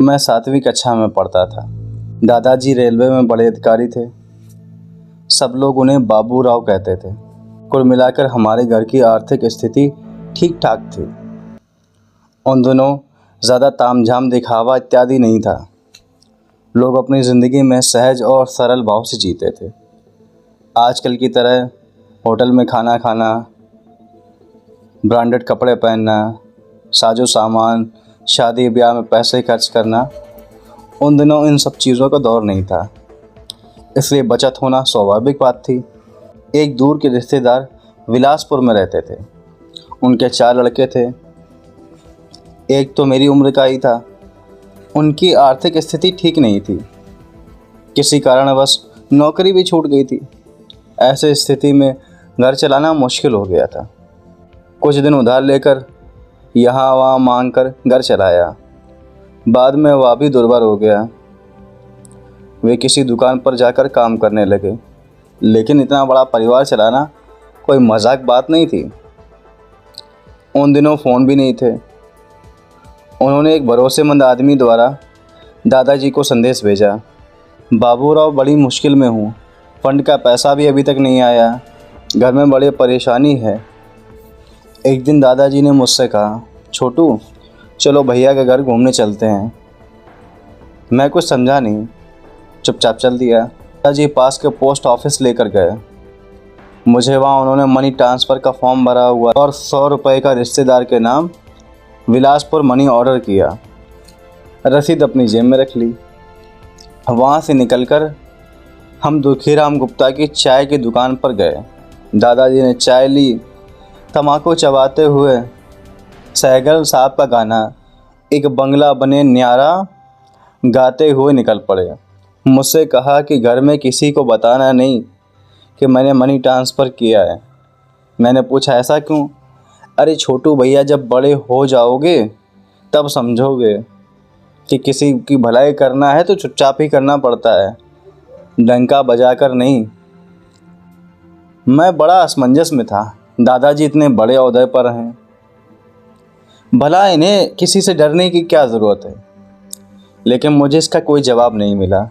मैं 7वीं कक्षा में पढ़ता था। दादाजी रेलवे में बड़े अधिकारी थे। सब लोग उन्हें बाबू राव कहते थे। कुल मिलाकर हमारे घर की आर्थिक स्थिति ठीक ठाक थी। उन दिनों ज़्यादा तामझाम दिखावा इत्यादि नहीं था। लोग अपनी ज़िंदगी में सहज और सरल भाव से जीते थे। आजकल की तरह होटल में खाना खाना, ब्रांडेड कपड़े पहनना, साजो सामान, शादी ब्याह में पैसे खर्च करना, उन दिनों इन सब चीज़ों का दौर नहीं था। इसलिए बचत होना स्वाभाविक बात थी। एक दूर के रिश्तेदार विलासपुर में रहते थे। उनके 4 लड़के थे। एक तो मेरी उम्र का ही था। उनकी आर्थिक स्थिति ठीक नहीं थी। किसी कारणवश नौकरी भी छूट गई थी। ऐसे स्थिति में घर चलाना मुश्किल हो गया था। कुछ दिन उधार लेकर यहाँ वहाँ मांग कर घर चलाया। बाद में वह भी दुर्बल हो गया। वे किसी दुकान पर जाकर काम करने लगे। लेकिन इतना बड़ा परिवार चलाना कोई मजाक बात नहीं थी। उन दिनों फ़ोन भी नहीं थे। उन्होंने एक भरोसेमंद आदमी द्वारा दादाजी को संदेश भेजा, बाबूराव बड़ी मुश्किल में हूँ, फंड का पैसा भी अभी तक नहीं आया, घर में बड़ी परेशानी है। एक दिन दादाजी ने मुझसे कहा, छोटू चलो भैया के घर घूमने चलते हैं। मैं कुछ समझा नहीं, चुपचाप चल दिया। दादाजी पास के पोस्ट ऑफिस लेकर गए। मुझे वहाँ उन्होंने मनी ट्रांसफ़र का फॉर्म भरा हुआ और 100 रुपये का रिश्तेदार के नाम विलासपुर मनी ऑर्डर किया। रसीद अपनी जेब में रख ली। वहाँ से निकलकर हम दुखीराम गुप्ता की चाय की दुकान पर गए। दादाजी ने चाय ली। तम्बाकू चबाते हुए सहगल साहब का गाना एक बंगला बने न्यारा गाते हुए निकल पड़े। मुझसे कहा कि घर में किसी को बताना नहीं कि मैंने मनी ट्रांसफ़र किया है। मैंने पूछा ऐसा क्यों? अरे छोटू भैया, जब बड़े हो जाओगे तब समझोगे कि किसी की भलाई करना है तो चुपचाप ही करना पड़ता है, डंका बजाकर नहीं। मैं बड़ा असमंजस में था। दादाजी इतने बड़े ओहदे पर हैं, भला इन्हें किसी से डरने की क्या ज़रूरत है? लेकिन मुझे इसका कोई जवाब नहीं मिला।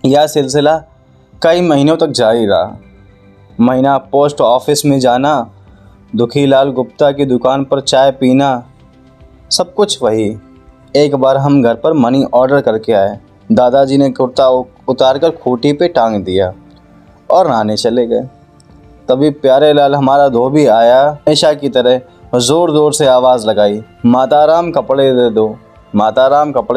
यह सिलसिला कई महीनों तक जारी रहा। महीना पोस्ट ऑफिस में जाना, दुखीलाल गुप्ता की दुकान पर चाय पीना, सब कुछ वही। एक बार हम घर पर मनी ऑर्डर करके आए। दादाजी ने कुर्ता उतारकर खूंटी पे टांग दिया और नहाने चले गए। तभी प्यारे लाल हमारा धोबी आया। हमेशा की तरह ज़ोर ज़ोर से आवाज़ लगाई, माताराम कपड़े दे दो, माताराम कपड़े।